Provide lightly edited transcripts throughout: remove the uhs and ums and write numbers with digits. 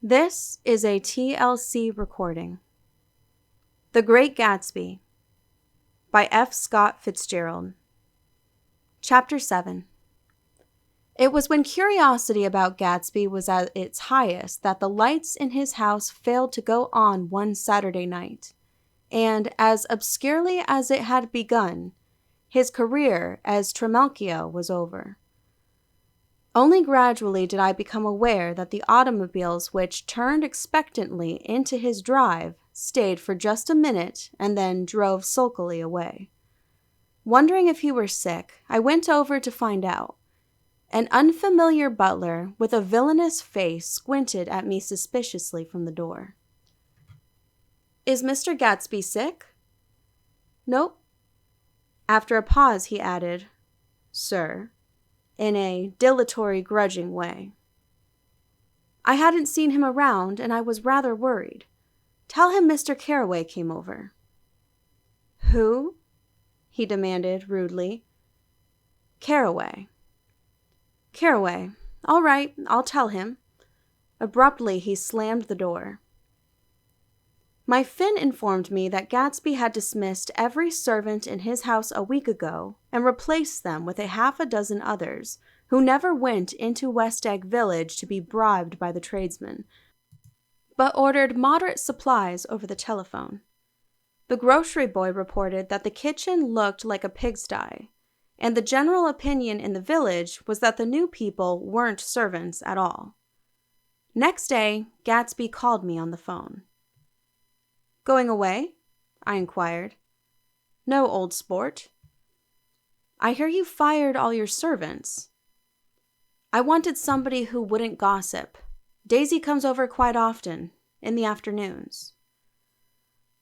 This is a TLC recording. The Great Gatsby by F. Scott Fitzgerald. Chapter 7. It was when curiosity about Gatsby was at its highest that the lights in his house failed to go on one Saturday night, and as obscurely as it had begun, his career as Trimalchio was over. Only gradually did I become aware that the automobiles which turned expectantly into his drive stayed for just a minute and then drove sulkily away. Wondering if he were sick, I went over to find out. An unfamiliar butler with a villainous face squinted at me suspiciously from the door. "Is Mr. Gatsby sick?" "Nope." After a pause, he added, "Sir," in a dilatory, grudging way. I hadn't seen him around, and I was rather worried. "Tell him Mr. Carroway came over." "Who?" he demanded rudely. "Carroway." "Carroway. All right, I'll tell him." Abruptly, he slammed the door. My Finn informed me that Gatsby had dismissed every servant in his house a week ago and replaced them with a half a dozen others who never went into West Egg Village to be bribed by the tradesmen, but ordered moderate supplies over the telephone. The grocery boy reported that the kitchen looked like a pigsty, and the general opinion in the village was that the new people weren't servants at all. Next day, Gatsby called me on the phone. "Going away?" I inquired. "No, old sport." "I hear you fired all your servants." "I wanted somebody who wouldn't gossip. Daisy comes over quite often, in the afternoons."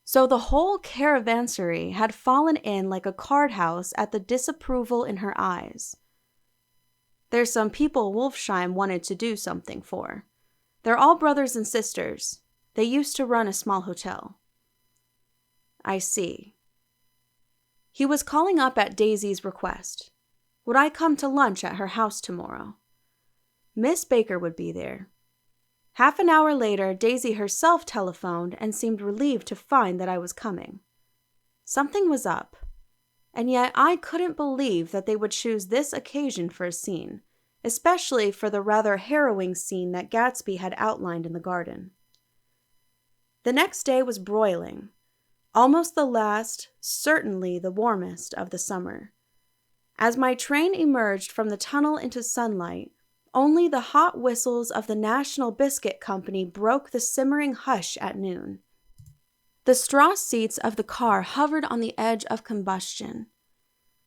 So the whole caravansary had fallen in like a card house at the disapproval in her eyes. "There's some people Wolfsheim wanted to do something for. They're all brothers and sisters. They used to run a small hotel." "I see." He was calling up at Daisy's request. Would I come to lunch at her house tomorrow? Miss Baker would be there. Half an hour later, Daisy herself telephoned and seemed relieved to find that I was coming. Something was up, and yet I couldn't believe that they would choose this occasion for a scene, especially for the rather harrowing scene that Gatsby had outlined in the garden. The next day was broiling. Almost the last, certainly the warmest of the summer. As my train emerged from the tunnel into sunlight, only the hot whistles of the National Biscuit Company broke the simmering hush at noon. The straw seats of the car hovered on the edge of combustion.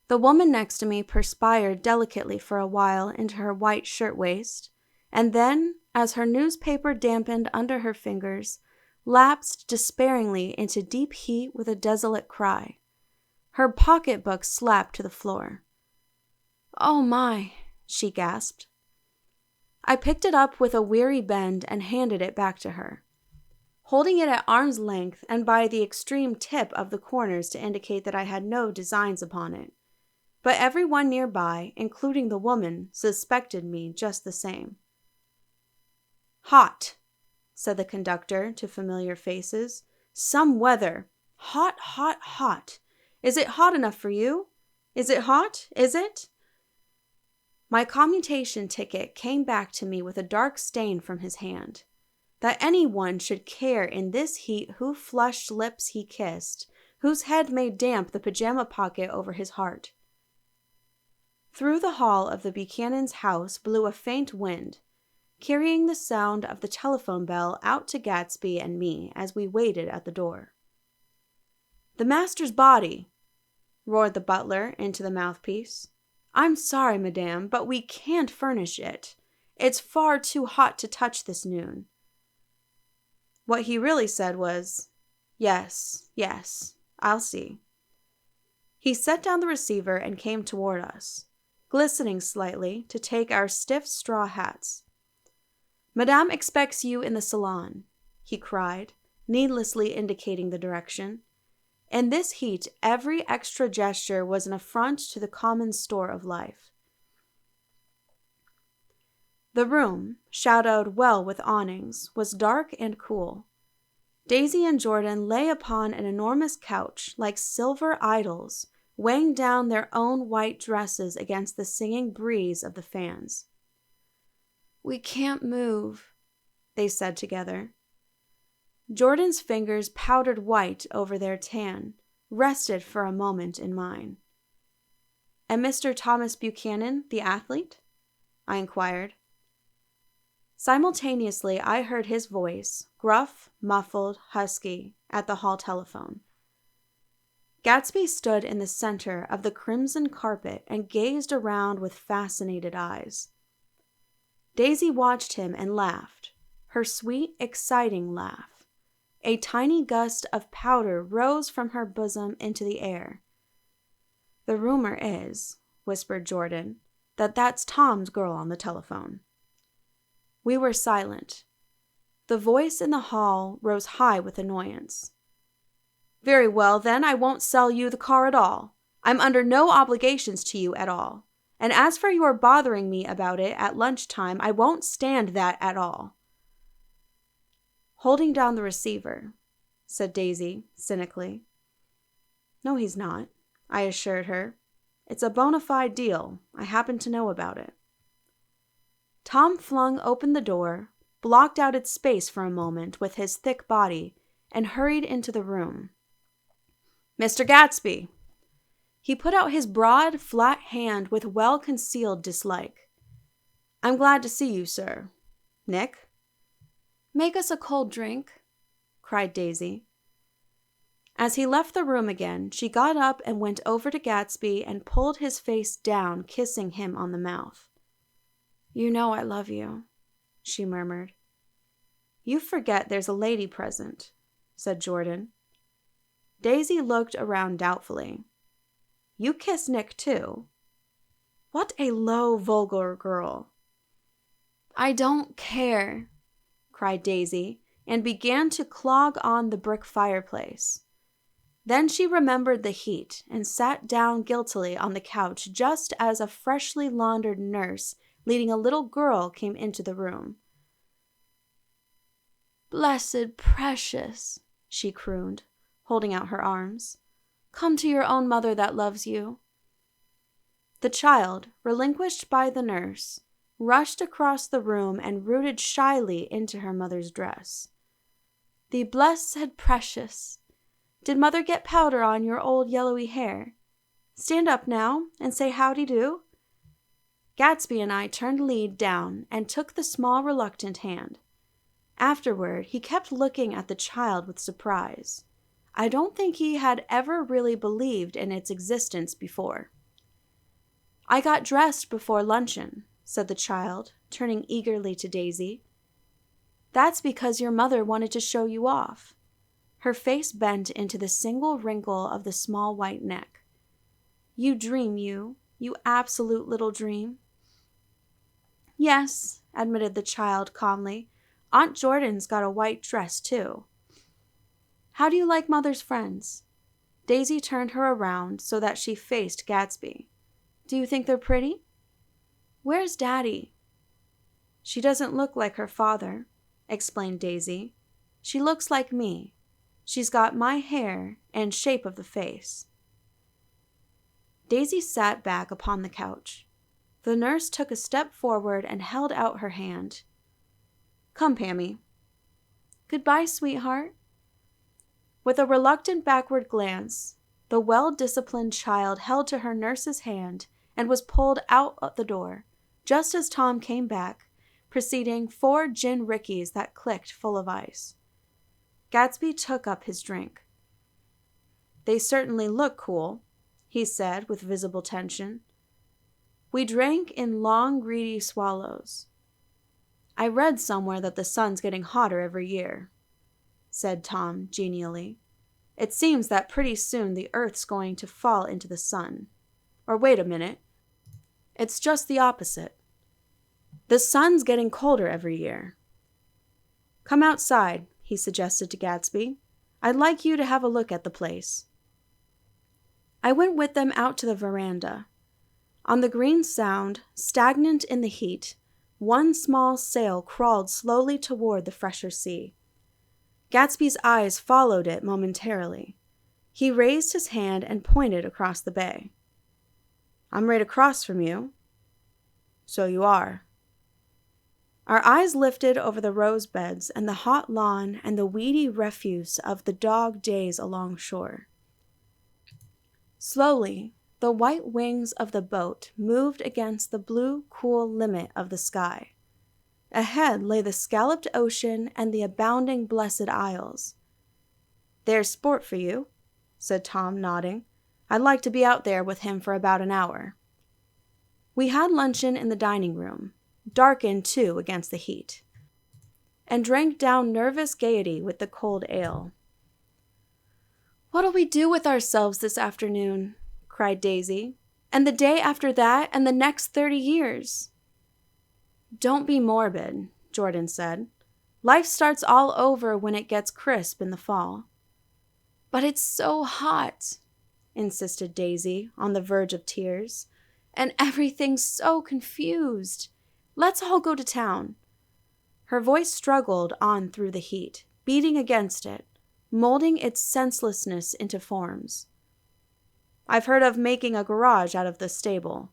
The woman next to me perspired delicately for a while into her white shirtwaist, and then, as her newspaper dampened under her fingers, lapsed despairingly into deep heat with a desolate cry. Her pocketbook slapped to the floor. "Oh my," she gasped. I picked it up with a weary bend and handed it back to her, holding it at arm's length and by the extreme tip of the corners to indicate that I had no designs upon it. But everyone nearby, including the woman, suspected me just the same. "Hot," said the conductor to familiar faces. "Some weather. Hot, hot, hot. Is it hot enough for you? Is it hot? Is it?" My commutation ticket came back to me with a dark stain from his hand. That anyone should care in this heat who flushed lips he kissed, whose head made damp the pajama pocket over his heart. Through the hall of the Buchanans' house blew a faint wind, carrying the sound of the telephone bell out to Gatsby and me as we waited at the door. "The master's body," roared the butler into the mouthpiece. "I'm sorry, madame, but we can't furnish it. It's far too hot to touch this noon." What he really said was, "Yes, yes, I'll see." He set down the receiver and came toward us, glistening slightly to take our stiff straw hats. "Madame expects you in the salon," he cried, needlessly indicating the direction. In this heat, every extra gesture was an affront to the common store of life. The room, shadowed well with awnings, was dark and cool. Daisy and Jordan lay upon an enormous couch like silver idols, weighing down their own white dresses against the singing breeze of the fans. "We can't move," they said together. Jordan's fingers, powdered white over their tan, rested for a moment in mine. "And Mr. Thomas Buchanan, the athlete?" I inquired. Simultaneously, I heard his voice, gruff, muffled, husky, at the hall telephone. Gatsby stood in the center of the crimson carpet and gazed around with fascinated eyes. Daisy watched him and laughed, her sweet, exciting laugh. A tiny gust of powder rose from her bosom into the air. "The rumor is," whispered Jordan, "that that's Tom's girl on the telephone." We were silent. The voice in the hall rose high with annoyance. "Very well, then, I won't sell you the car at all. I'm under no obligations to you at all. And as for your bothering me about it at lunchtime, I won't stand that at all." "Holding down the receiver," said Daisy cynically. "No, he's not," I assured her. "It's a bona fide deal. I happen to know about it." Tom flung open the door, blocked out its space for a moment with his thick body, and hurried into the room. "Mr. Gatsby!" He put out his broad, flat hand with well-concealed dislike. "I'm glad to see you, sir. Nick?" "Make us a cold drink," cried Daisy. As he left the room again, she got up and went over to Gatsby and pulled his face down, kissing him on the mouth. "You know I love you," she murmured. "You forget there's a lady present," said Jordan. Daisy looked around doubtfully. "You kiss Nick too? What a low, vulgar girl." "I don't care," cried Daisy, and began to clog on the brick fireplace. Then she remembered the heat and sat down guiltily on the couch just as a freshly laundered nurse leading a little girl came into the room. "Blessed precious," she crooned, holding out her arms. "Come to your own mother that loves you." The child, relinquished by the nurse, rushed across the room and rooted shyly into her mother's dress. "The blessed precious. Did mother get powder on your old yellowy hair? Stand up now and say howdy-do." Gatsby and I turned lead down and took the small, reluctant hand. Afterward, he kept looking at the child with surprise. I don't think he had ever really believed in its existence before. "I got dressed before luncheon," said the child, turning eagerly to Daisy. "That's because your mother wanted to show you off." Her face bent into the single wrinkle of the small white neck. "You dream, you absolute little dream." "Yes," admitted the child calmly. "Aunt Jordan's got a white dress, too." "How do you like mother's friends?" Daisy turned her around so that she faced Gatsby. "Do you think they're pretty?" "Where's Daddy?" "She doesn't look like her father," explained Daisy. "She looks like me. She's got my hair and shape of the face." Daisy sat back upon the couch. The nurse took a step forward and held out her hand. "Come, Pammy." "Goodbye, sweetheart." With a reluctant backward glance, the well-disciplined child held to her nurse's hand and was pulled out the door, just as Tom came back, preceding 4 gin rickeys that clicked full of ice. Gatsby took up his drink. "They certainly look cool," he said with visible tension. We drank in long, greedy swallows. "I read somewhere that the sun's getting hotter every year," said Tom genially. "It seems that pretty soon the Earth's going to fall into the sun. Or wait a minute. It's just the opposite. The sun's getting colder every year." "Come outside," he suggested to Gatsby. "I'd like you to have a look at the place." I went with them out to the veranda. On the green sound, stagnant in the heat, One small sail crawled slowly toward the fresher sea. Gatsby's eyes followed it momentarily. He raised his hand and pointed across the bay. "I'm right across from you." "So you are." Our eyes lifted over the rose beds and the hot lawn and the weedy refuse of the dog days along shore. Slowly, the white wings of the boat moved against the blue, cool limit of the sky. Ahead lay the scalloped ocean and the abounding Blessed Isles. "There's sport for you," said Tom, nodding. "I'd like to be out there with him for about an hour." We had luncheon in the dining room, darkened too against the heat, and drank down nervous gaiety with the cold ale. "What'll we do with ourselves this afternoon?" cried Daisy. "And the day after that, and the next 30 years?" "Don't be morbid," Jordan said. "Life starts all over when it gets crisp in the fall." "But it's so hot," insisted Daisy, on the verge of tears. "And everything's so confused. Let's all go to town." Her voice struggled on through the heat, beating against it, molding its senselessness into forms. "I've heard of making a garage out of the stable,"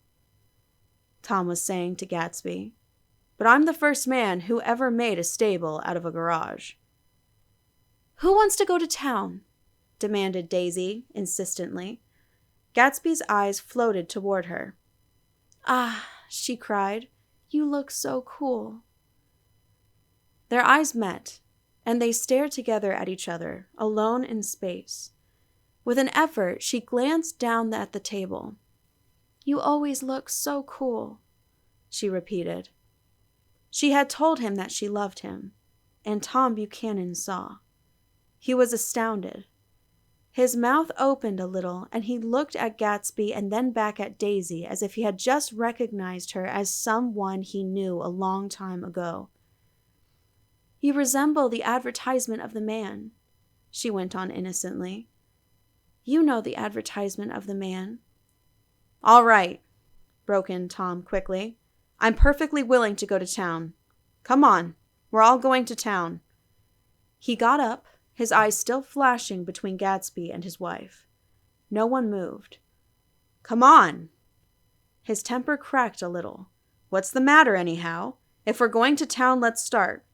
Tom was saying to Gatsby. "But I'm the first man who ever made a stable out of a garage." "Who wants to go to town?" demanded Daisy insistently. Gatsby's eyes floated toward her. "Ah," she cried, "you look so cool." Their eyes met, and they stared together at each other, alone in space. With an effort, she glanced down at the table. "You always look so cool," she repeated. She had told him that she loved him, and Tom Buchanan saw. He was astounded. His mouth opened a little, and he looked at Gatsby and then back at Daisy as if he had just recognized her as someone he knew a long time ago. "You resemble the advertisement of the man," she went on innocently. "You know the advertisement of the man." "All right," broke in Tom quickly. "I'm perfectly willing to go to town. Come on, we're all going to town." He got up, his eyes still flashing between Gatsby and his wife. No one moved. "Come on!" His temper cracked a little. "What's the matter, anyhow? If we're going to town, let's start."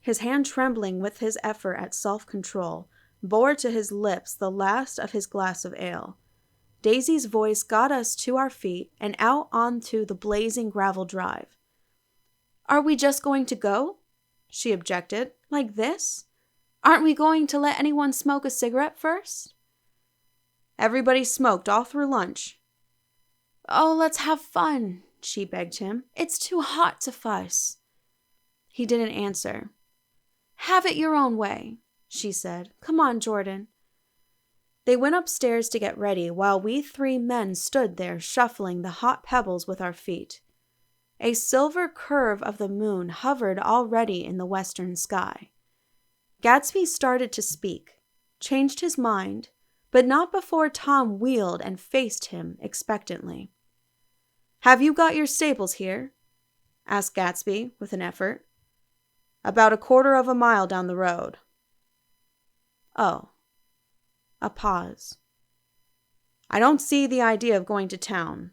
His hand trembling with his effort at self-control, bore to his lips the last of his glass of ale. Daisy's voice got us to our feet and out onto the blazing gravel drive. "Are we just going to go?" she objected. "Like this? Aren't we going to let anyone smoke a cigarette first?" "Everybody smoked all through lunch." "Oh, let's have fun," she begged him. "It's too hot to fuss." He didn't answer. "Have it your own way," she said. "Come on, Jordan." They went upstairs to get ready while we 3 men stood there shuffling the hot pebbles with our feet. A silver curve of the moon hovered already in the western sky. Gatsby started to speak, changed his mind, but not before Tom wheeled and faced him expectantly. "Have you got your stables here?" asked Gatsby with an effort. "About 1/4 of a mile down the road." "Oh." A pause. "I don't see the idea of going to town,"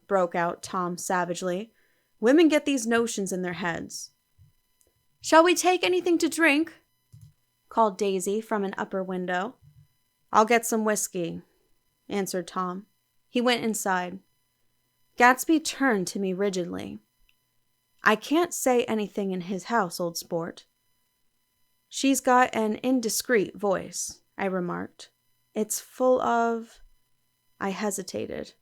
broke out Tom savagely. "Women get these notions in their heads." "Shall we take anything to drink?" called Daisy from an upper window. "I'll get some whiskey," answered Tom. He went inside. Gatsby turned to me rigidly. "I can't say anything in his house, old sport." "She's got an indiscreet voice," I remarked. "It's full of—" I hesitated.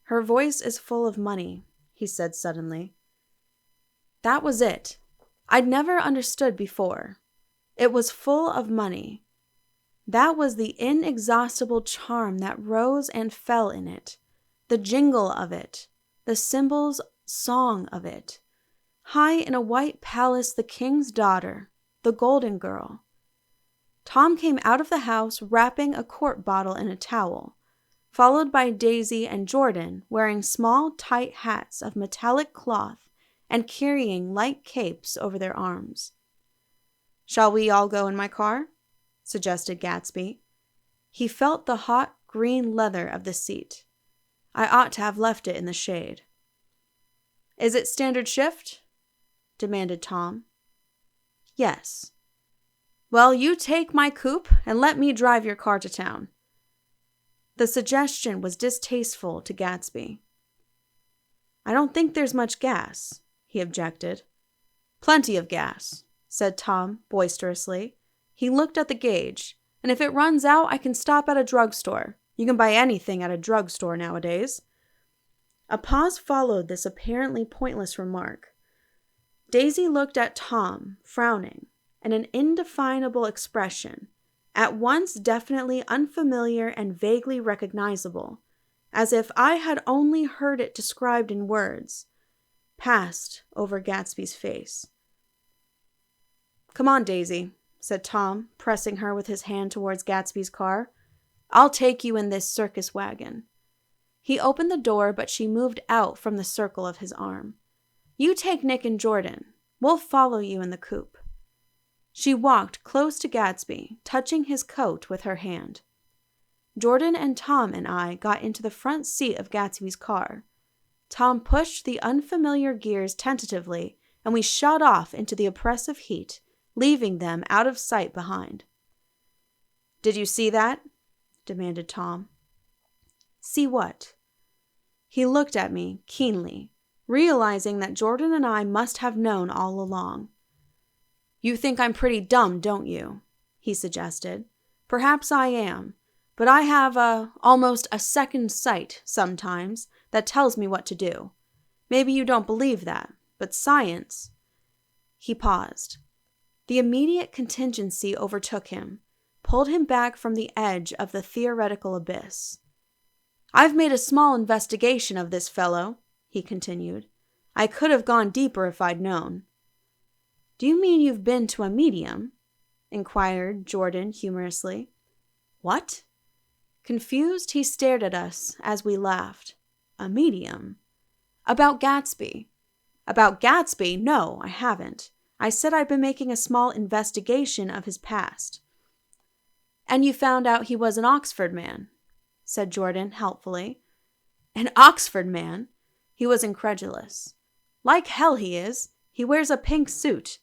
"Her voice is full of money," he said suddenly. That was it. I'd never understood before. It was full of money. That was the inexhaustible charm that rose and fell in it, the jingle of it, the cymbals' song of it. High in a white palace, the king's daughter, the golden girl. Tom came out of the house wrapping a quart bottle in a towel. followed by Daisy and Jordan wearing small, tight hats of metallic cloth and carrying light capes over their arms. "Shall we all go in my car?" suggested Gatsby. He felt the hot green leather of the seat. I ought to have left it in the shade. "Is it standard shift?" demanded Tom. "Yes." "Well, you take my coupe and let me drive your car to town." The suggestion was distasteful to Gatsby. "I don't think there's much gas," he objected. "Plenty of gas," said Tom boisterously. He looked at the gauge, "and if it runs out, I can stop at a drugstore. You can buy anything at a drugstore nowadays." A pause followed this apparently pointless remark. Daisy looked at Tom, frowning, and an indefinable expression, at once definitely unfamiliar and vaguely recognizable, as if I had only heard it described in words, passed over Gatsby's face. "Come on, Daisy," said Tom, pressing her with his hand towards Gatsby's car. "I'll take you in this circus wagon." He opened the door, but she moved out from the circle of his arm. "You take Nick and Jordan. We'll follow you in the coupe." She walked close to Gatsby, touching his coat with her hand. Jordan and Tom and I got into the front seat of Gatsby's car. Tom pushed the unfamiliar gears tentatively, and we shot off into the oppressive heat, leaving them out of sight behind. "Did you see that?" demanded Tom. "See what?" He looked at me keenly, realizing that Jordan and I must have known all along. "You think I'm pretty dumb, don't you?" he suggested. "Perhaps I am, but I have almost a second sight sometimes that tells me what to do. Maybe you don't believe that, but science—" He paused. The immediate contingency overtook him, pulled him back from the edge of the theoretical abyss. "I've made a small investigation of this fellow," he continued. "I could have gone deeper if I'd known." "Do you mean you've been to a medium?" inquired Jordan humorously. "What?" Confused, he stared at us as we laughed. "A medium?" "About Gatsby." "About Gatsby? No, I haven't. I said I'd been making a small investigation of his past." "And you found out he was an Oxford man," said Jordan helpfully. "An Oxford man?" He was incredulous. "Like hell he is. He wears a pink suit."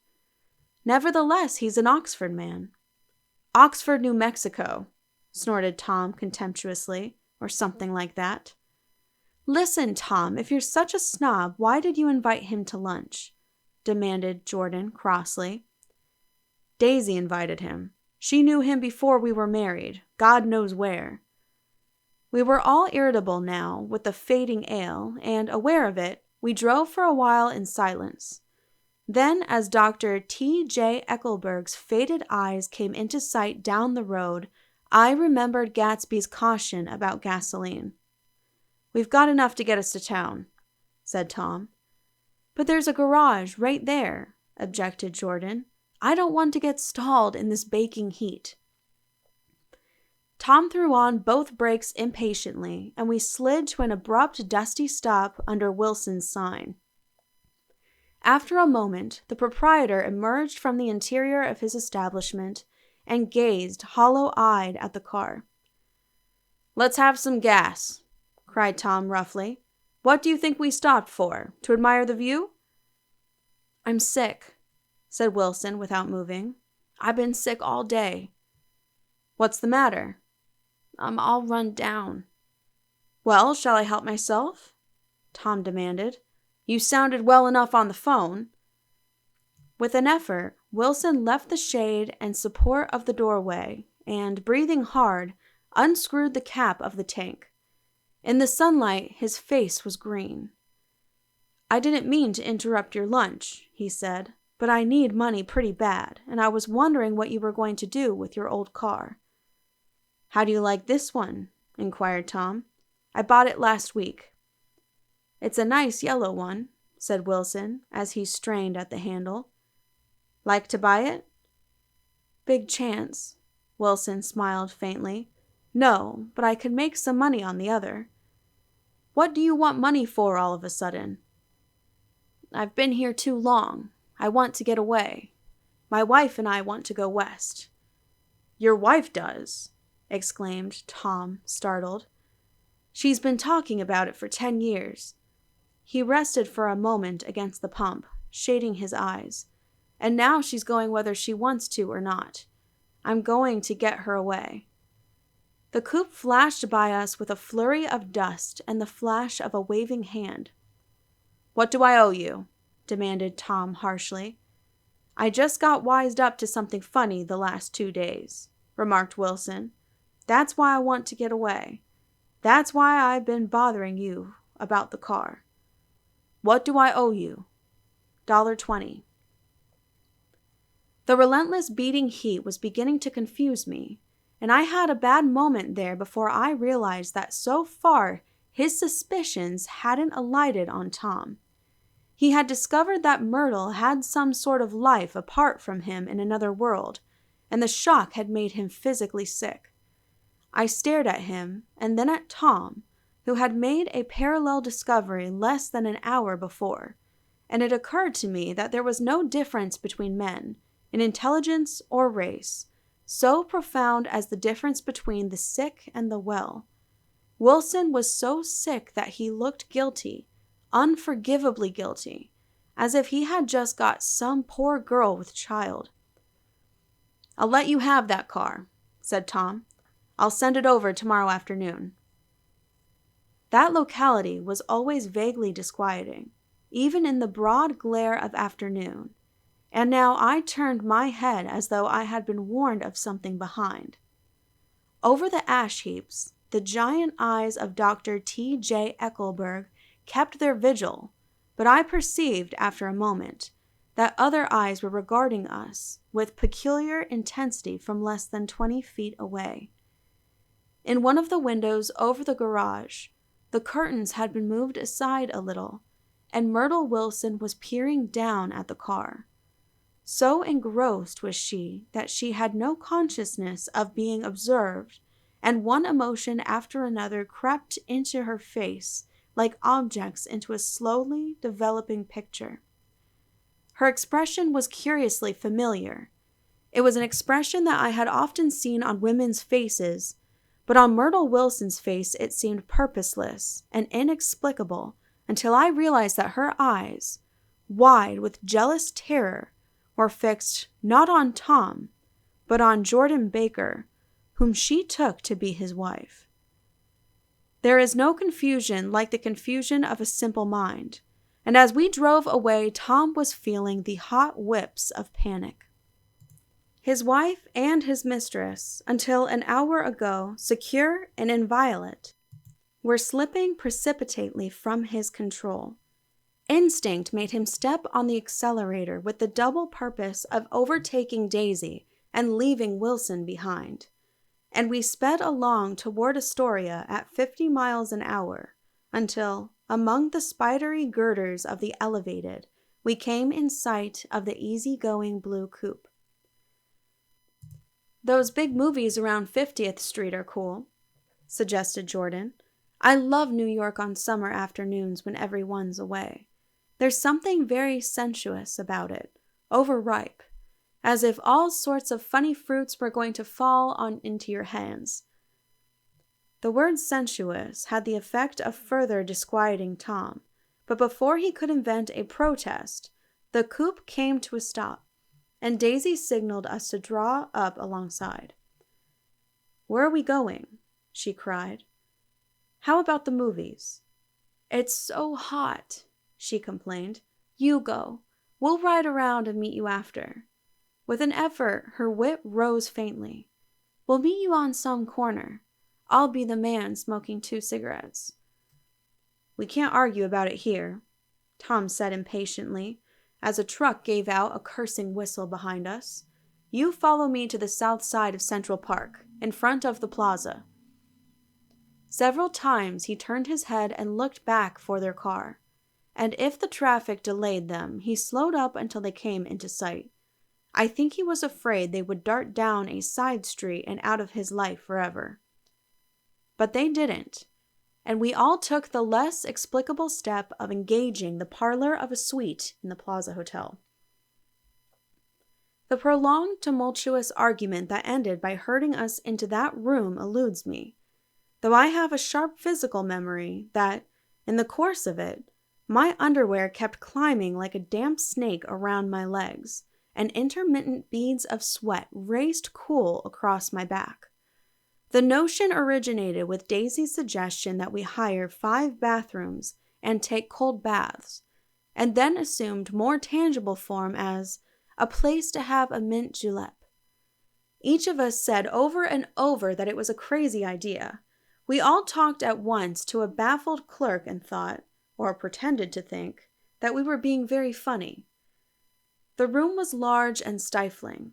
"Nevertheless, he's an Oxford man." "Oxford, New Mexico," snorted Tom contemptuously, or something like that. "Listen, Tom, if you're such a snob, why did you invite him to lunch?" demanded Jordan crossly. "Daisy invited him. She knew him before we were married, God knows where." We were all irritable now with the fading ale, and, aware of it, we drove for a while in silence. Then, as Dr. T.J. Eckelberg's faded eyes came into sight down the road, I remembered Gatsby's caution about gasoline. "We've got enough to get us to town," said Tom. "But there's a garage right there," objected Jordan. "I don't want to get stalled in this baking heat." Tom threw on both brakes impatiently, and we slid to an abrupt, dusty stop under Wilson's sign. After a moment, the proprietor emerged from the interior of his establishment and gazed hollow-eyed at the car. "Let's have some gas," cried Tom roughly. "What do you think we stopped for? To admire the view?" "I'm sick," said Wilson without moving. "I've been sick all day." "What's the matter?" "I'm all run down." "Well, shall I help myself?" Tom demanded. "You sounded well enough on the phone." With an effort, Wilson left the shade and support of the doorway and, breathing hard, unscrewed the cap of the tank. In the sunlight, his face was green. "I didn't mean to interrupt your lunch," he said, "but I need money pretty bad, and I was wondering what you were going to do with your old car." "How do you like this one?" inquired Tom. "I bought it last week." "It's a nice yellow one," said Wilson as he strained at the handle. "Like to buy it?" "Big chance." Wilson smiled faintly. No, but I could make some money on the other. What do you want money for all of a sudden? I've been here too long. I want to get away. My wife and I want to go west. Your wife does? Exclaimed Tom, startled. She's been talking about it for 10 years. He rested for a moment against the pump, shading his eyes. And now she's going whether she wants to or not. I'm going to get her away. The coupe flashed by us with a flurry of dust and the flash of a waving hand. What do I owe you? Demanded Tom harshly. I just got wised up to something funny the last 2 days, remarked Wilson. That's why I want to get away. That's why I've been bothering you about the car. What do I owe you? $1.20. The relentless beating heat was beginning to confuse me, and I had a bad moment there before I realized that so far his suspicions hadn't alighted on Tom. He had discovered that Myrtle had some sort of life apart from him in another world, and the shock had made him physically sick. I stared at him, and then at Tom, who had made a parallel discovery less than an hour before, and it occurred to me that there was no difference between men, in intelligence or race, so profound as the difference between the sick and the well. Wilson was so sick that he looked guilty, unforgivably guilty, as if he had just got some poor girl with child. I'll let you have that car, said Tom. I'll send it over tomorrow afternoon. That locality was always vaguely disquieting, even in the broad glare of afternoon, and now I turned my head as though I had been warned of something behind. Over the ash heaps, the giant eyes of Dr. T.J. Eckelberg kept their vigil, but I perceived after a moment that other eyes were regarding us with peculiar intensity from less than 20 feet away. In one of the windows over the garage, the curtains had been moved aside a little, and Myrtle Wilson was peering down at the car. So engrossed was she that she had no consciousness of being observed, and one emotion after another crept into her face like objects into a slowly developing picture. Her expression was curiously familiar. It was an expression that I had often seen on women's faces, but on Myrtle Wilson's face it seemed purposeless and inexplicable until I realized that her eyes, wide with jealous terror, were fixed not on Tom, but on Jordan Baker, whom she took to be his wife. There is no confusion like the confusion of a simple mind, and as we drove away, Tom was feeling the hot whips of panic. His wife and his mistress, until an hour ago secure and inviolate, were slipping precipitately from his control. Instinct made him step on the accelerator with the double purpose of overtaking Daisy and leaving Wilson behind, and we sped along toward Astoria at 50 miles an hour until, among the spidery girders of the elevated, we came in sight of the easy-going blue coupe. Those big movies around 50th Street are cool, suggested Jordan. I love New York on summer afternoons when everyone's away. There's something very sensuous about it, overripe, as if all sorts of funny fruits were going to fall on into your hands. The word sensuous had the effect of further disquieting Tom, but before he could invent a protest, the coupe came to a stop, and Daisy signaled us to draw up alongside. Where are we going? She cried. How about the movies? It's so hot, she complained. You go. We'll ride around and meet you after. With an effort, her wit rose faintly. We'll meet you on some corner. I'll be the man smoking 2 cigarettes. We can't argue about it here, Tom said impatiently, as a truck gave out a cursing whistle behind us. You follow me to the south side of Central Park, in front of the Plaza. Several times he turned his head and looked back for their car, and if the traffic delayed them, he slowed up until they came into sight. I think he was afraid they would dart down a side street and out of his life forever. But they didn't, and we all took the less explicable step of engaging the parlor of a suite in the Plaza Hotel. The prolonged, tumultuous argument that ended by herding us into that room eludes me, though I have a sharp physical memory that, in the course of it, my underwear kept climbing like a damp snake around my legs, and intermittent beads of sweat raced cool across my back. The notion originated with Daisy's suggestion that we hire 5 bathrooms and take cold baths, and then assumed more tangible form as a place to have a mint julep. Each of us said over and over that it was a crazy idea. We all talked at once to a baffled clerk and thought, or pretended to think, that we were being very funny. The room was large and stifling,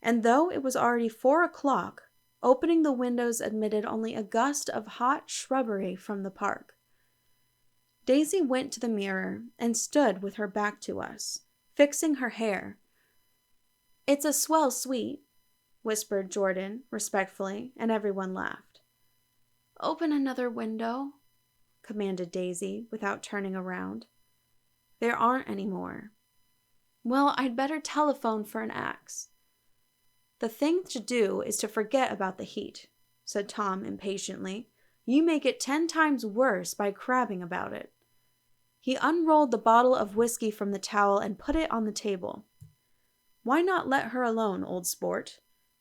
and though it was already 4 o'clock, opening the windows admitted only a gust of hot shrubbery from the park. Daisy went to the mirror and stood with her back to us, fixing her hair. "It's a swell suite," whispered Jordan respectfully, and everyone laughed. "Open another window," commanded Daisy without turning around. "There aren't any more." "Well, I'd better telephone for an axe." "The thing to do is to forget about the heat," said Tom impatiently. "You make it 10 times worse by crabbing about it." He unrolled the bottle of whiskey from the towel and put it on the table. "Why not let her alone, old sport?"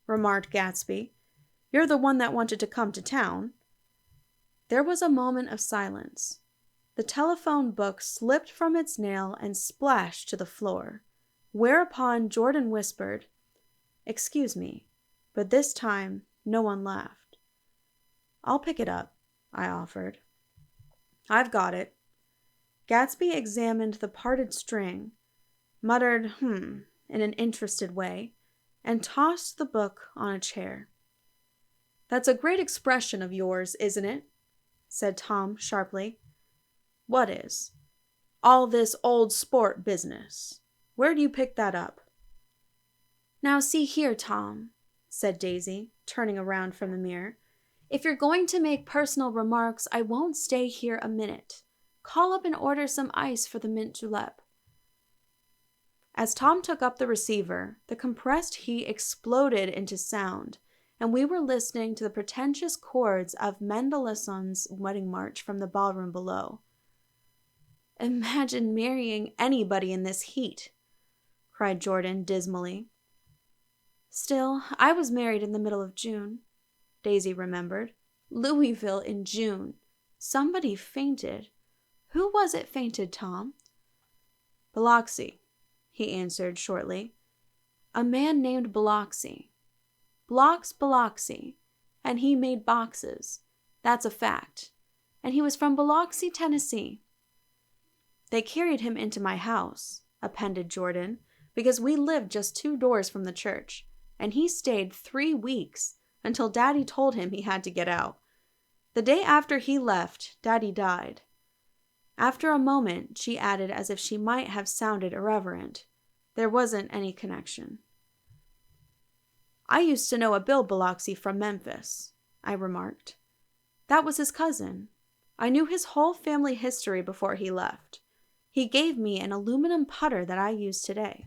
remarked Gatsby. "You're the one that wanted to come to town." There was a moment of silence. The telephone book slipped from its nail and splashed to the floor, whereupon Jordan whispered, "Excuse me," but this time no one laughed. "I'll pick it up," I offered. "I've got it." Gatsby examined the parted string, muttered in an interested way, and tossed the book on a chair. "That's a great expression of yours, isn't it?" said Tom sharply. "What is?" "All this old sport business. Where do you pick that up?" "Now see here, Tom," said Daisy, turning around from the mirror. "If you're going to make personal remarks, I won't stay here a minute. Call up and order some ice for the mint julep." As Tom took up the receiver, the compressed heat exploded into sound, and we were listening to the pretentious chords of Mendelssohn's Wedding March from the ballroom below. "Imagine marrying anybody in this heat," cried Jordan dismally. "Still, I was married in the middle of June," Daisy remembered. "Louisville in June. Somebody fainted. Who was it fainted, Tom?" "Biloxi," he answered shortly. "A man named Biloxi. Blocks Biloxi, and he made boxes. That's a fact. And he was from Biloxi, Tennessee." "They carried him into my house," appended Jordan, "because we lived just 2 doors from the church, and he stayed 3 weeks until Daddy told him he had to get out. The day after he left, Daddy died." After a moment, she added as if she might have sounded irreverent, "There wasn't any connection." "I used to know a Bill Biloxi from Memphis," I remarked. "That was his cousin. I knew his whole family history before he left. He gave me an aluminum putter that I use today."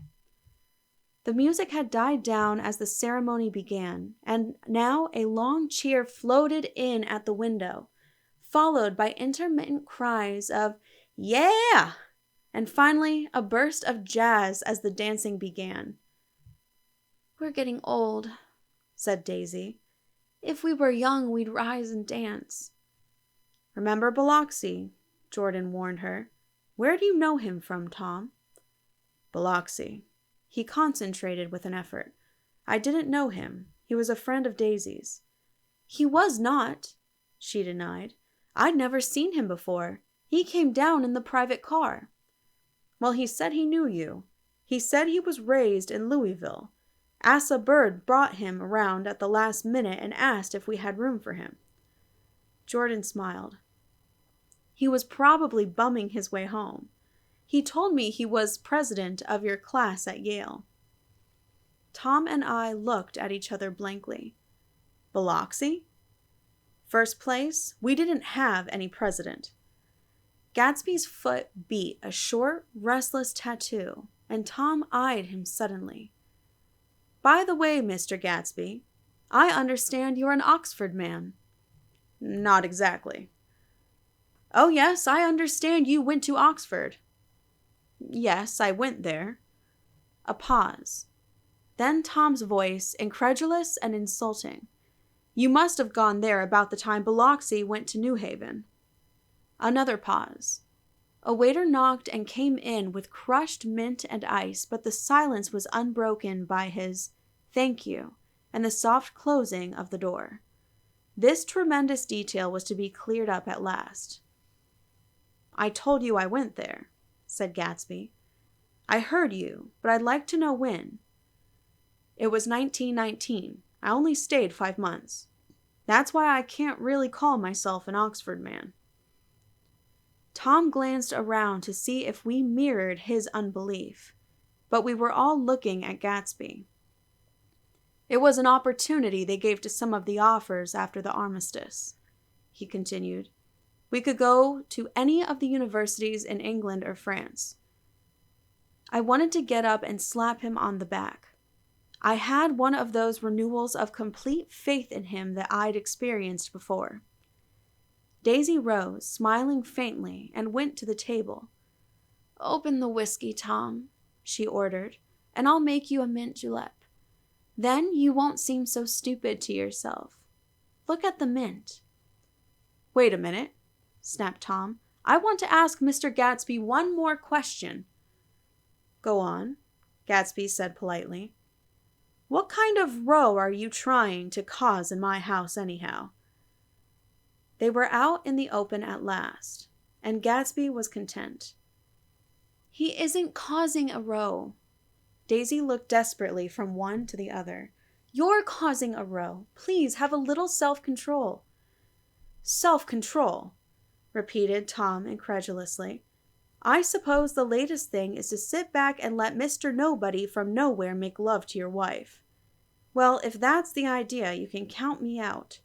The music had died down as the ceremony began, and now a long cheer floated in at the window, followed by intermittent cries of "Yeah!" and finally a burst of jazz as the dancing began. "We're getting old," said Daisy. "If we were young, we'd rise and dance." "Remember Biloxi," Jordan warned her. "Where do you know him from, Tom?" "Biloxi." He concentrated with an effort. "I didn't know him. He was a friend of Daisy's." "He was not," she denied. "I'd never seen him before. He came down in the private car." "Well, he said he knew you. He said he was raised in Louisville. Asa Bird brought him around at the last minute and asked if we had room for him." Jordan smiled. "He was probably bumming his way home. He told me he was president of your class at Yale." Tom and I looked at each other blankly. "Biloxi?" First place, we didn't have any president. Gatsby's foot beat a short, restless tattoo, and Tom eyed him suddenly. By the way, Mr. Gatsby, I understand you're an Oxford man. Not exactly. Oh yes, I understand you went to Oxford. Yes, I went there. A pause. Then Tom's voice, incredulous and insulting. You must have gone there about the time Biloxi went to New Haven. Another pause. A waiter knocked and came in with crushed mint and ice, but the silence was unbroken by his "thank you" and the soft closing of the door. This tremendous detail was to be cleared up at last. I told you I went there, said Gatsby. I heard you, but I'd like to know when. It was 1919. I only stayed 5 months. That's why I can't really call myself an Oxford man. Tom glanced around to see if we mirrored his unbelief, but we were all looking at Gatsby. It was an opportunity they gave to some of the offers after the armistice, he continued. We could go to any of the universities in England or France. I wanted to get up and slap him on the back. I had one of those renewals of complete faith in him that I'd experienced before. Daisy rose, smiling faintly, and went to the table. Open the whiskey, Tom, she ordered, and I'll make you a mint julep. Then you won't seem so stupid to yourself. Look at the mint. Wait a minute, snapped Tom. I want to ask Mr. Gatsby one more question. Go on, Gatsby said politely. What kind of row are you trying to cause in my house anyhow? They were out in the open at last, and Gatsby was content. He isn't causing a row. Daisy looked desperately from one to the other. You're causing a row. Please have a little self-control. Self-control, repeated Tom incredulously. I suppose the latest thing is to sit back and let Mr. Nobody from nowhere make love to your wife. Well, if that's the idea, you can count me out.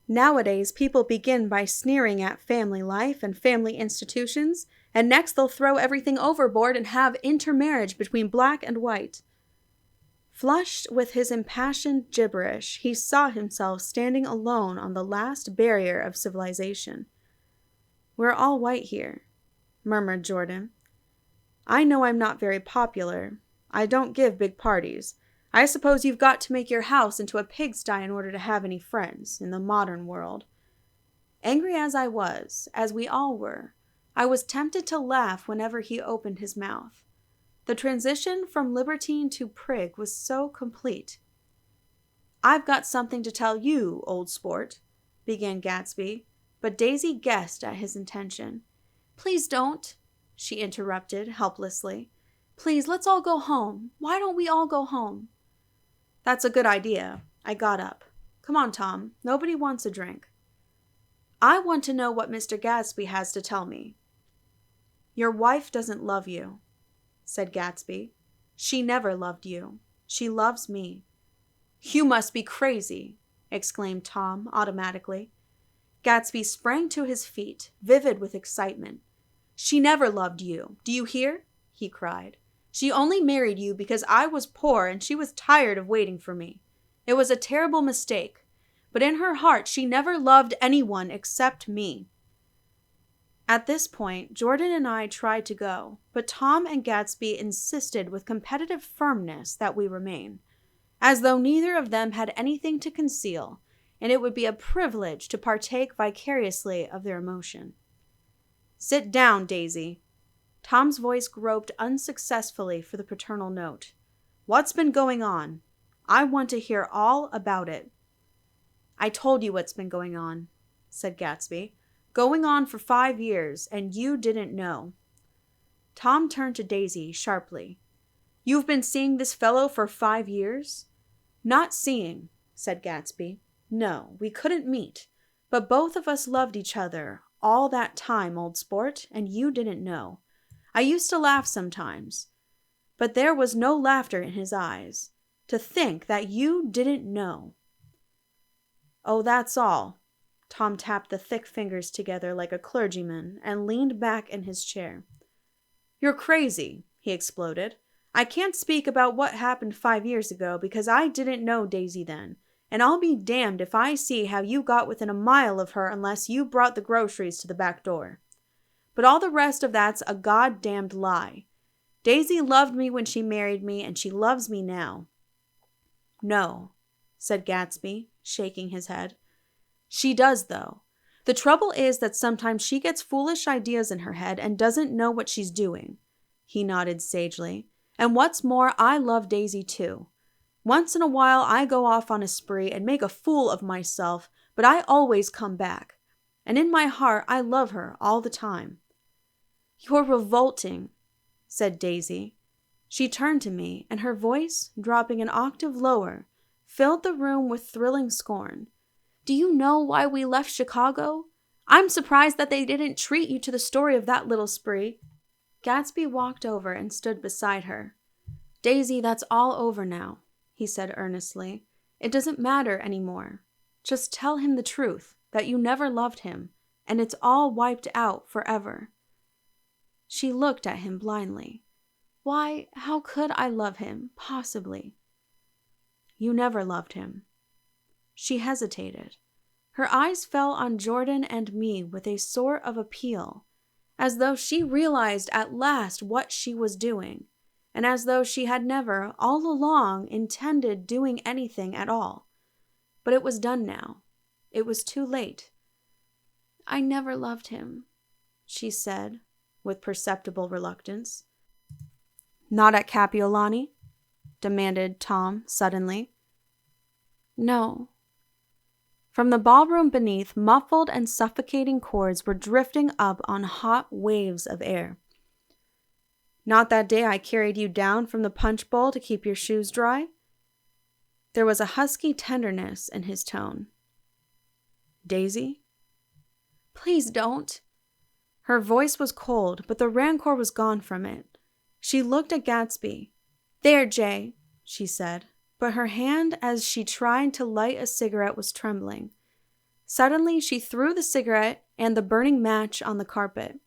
Nowadays, people begin by sneering at family life and family institutions, and next they'll throw everything overboard and have intermarriage between black and white. Flushed with his impassioned gibberish, he saw himself standing alone on the last barrier of civilization. We're all white here, murmured Jordan. I know I'm not very popular. I don't give big parties. I suppose you've got to make your house into a pigsty in order to have any friends in the modern world. Angry as I was, as we all were, I was tempted to laugh whenever he opened his mouth. The transition from libertine to prig was so complete. I've got something to tell you, old sport, began Gatsby, but Daisy guessed at his intention. Please don't, she interrupted helplessly. Please, let's all go home. Why don't we all go home? That's a good idea. I got up. Come on, Tom. Nobody wants a drink. I want to know what Mr. Gatsby has to tell me. Your wife doesn't love you, said Gatsby. She never loved you. She loves me. You must be crazy, exclaimed Tom automatically. Gatsby sprang to his feet, vivid with excitement. She never loved you. Do you hear? He cried. She only married you because I was poor and she was tired of waiting for me. It was a terrible mistake, but in her heart she never loved anyone except me. At this point, Jordan and I tried to go, but Tom and Gatsby insisted with competitive firmness that we remain, as though neither of them had anything to conceal, and it would be a privilege to partake vicariously of their emotion. Sit down, Daisy. Tom's voice groped unsuccessfully for the paternal note. What's been going on? I want to hear all about it. I told you what's been going on, said Gatsby. Going on for 5 years, and you didn't know. Tom turned to Daisy sharply. You've been seeing this fellow for 5 years? Not seeing, said Gatsby. No, we couldn't meet, but both of us loved each other all that time, old sport, and you didn't know. I used to laugh sometimes, but there was no laughter in his eyes. To think that you didn't know. Oh, that's all, Tom tapped the thick fingers together like a clergyman and leaned back in his chair. "You're crazy," he exploded. "I can't speak about what happened 5 years ago because I didn't know Daisy then, and I'll be damned if I see how you got within a mile of her unless you brought the groceries to the back door. But all the rest of that's a goddamned lie. Daisy loved me when she married me, and she loves me now." "No," said Gatsby, shaking his head. "She does, though. The trouble is that sometimes she gets foolish ideas in her head and doesn't know what she's doing." He nodded sagely. "And what's more, I love Daisy too. Once in a while I go off on a spree and make a fool of myself, but I always come back. And in my heart I love her all the time." "You're revolting," said Daisy. She turned to me, and her voice, dropping an octave lower, filled the room with thrilling scorn. "Do you know why we left Chicago? I'm surprised that they didn't treat you to the story of that little spree." Gatsby walked over and stood beside her. "Daisy, that's all over now," he said earnestly. "It doesn't matter anymore. Just tell him the truth, that you never loved him, and it's all wiped out forever." She looked at him blindly. "Why, how could I love him, possibly?" "You never loved him." She hesitated. Her eyes fell on Jordan and me with a sort of appeal, as though she realized at last what she was doing, and as though she had never, all along, intended doing anything at all. But it was done now. It was too late. "I never loved him," she said, with perceptible reluctance. "Not at Kapiolani?" demanded Tom suddenly. "No." From the ballroom beneath, muffled and suffocating chords were drifting up on hot waves of air. "Not that day I carried you down from the punch bowl to keep your shoes dry?" There was a husky tenderness in his tone. "Daisy?" "Please don't." Her voice was cold, but the rancor was gone from it. She looked at Gatsby. "There, Jay," she said, but her hand as she tried to light a cigarette was trembling. Suddenly, she threw the cigarette and the burning match on the carpet.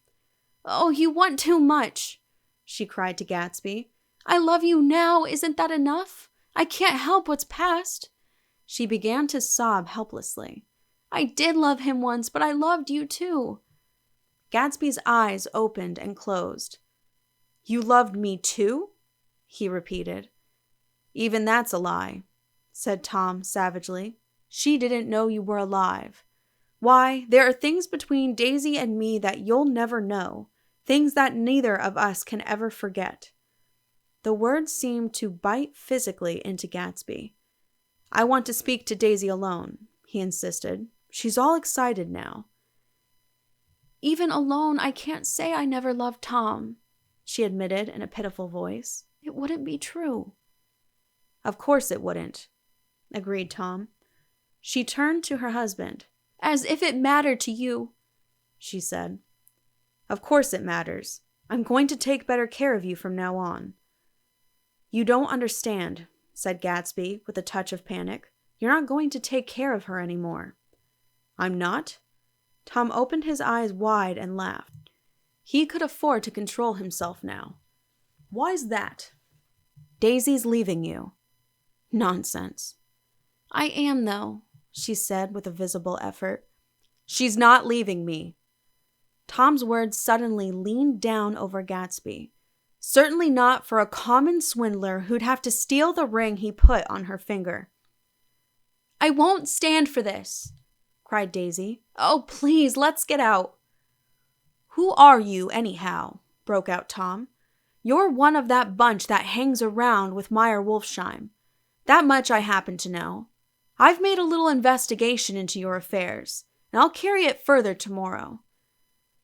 "Oh, you want too much," she cried to Gatsby. "I love you now. Isn't that enough? I can't help what's past." She began to sob helplessly. "I did love him once, but I loved you too." Gatsby's eyes opened and closed. "You loved me too?" he repeated. "Even that's a lie," said Tom savagely. "She didn't know you were alive. Why, there are things between Daisy and me that you'll never know, things that neither of us can ever forget." The words seemed to bite physically into Gatsby. "I want to speak to Daisy alone," he insisted. "She's all excited now." "Even alone, I can't say I never loved Tom," she admitted in a pitiful voice. "It wouldn't be true." "Of course it wouldn't," agreed Tom. She turned to her husband. "As if it mattered to you," she said. "Of course it matters. I'm going to take better care of you from now on." "You don't understand," said Gatsby with a touch of panic. "You're not going to take care of her anymore." "I'm not?" Tom opened his eyes wide and laughed. He could afford to control himself now. "Why's that?" "Daisy's leaving you." "Nonsense." "I am, though," she said with a visible effort. "She's not leaving me." Tom's words suddenly leaned down over Gatsby. Certainly not for a common swindler who'd have to steal the ring he put on her finger. "I won't stand for this," cried Daisy. "Oh, please, let's get out." "Who are you, anyhow?" broke out Tom. "You're one of that bunch that hangs around with Meyer Wolfsheim. That much I happen to know. I've made a little investigation into your affairs, and I'll carry it further tomorrow."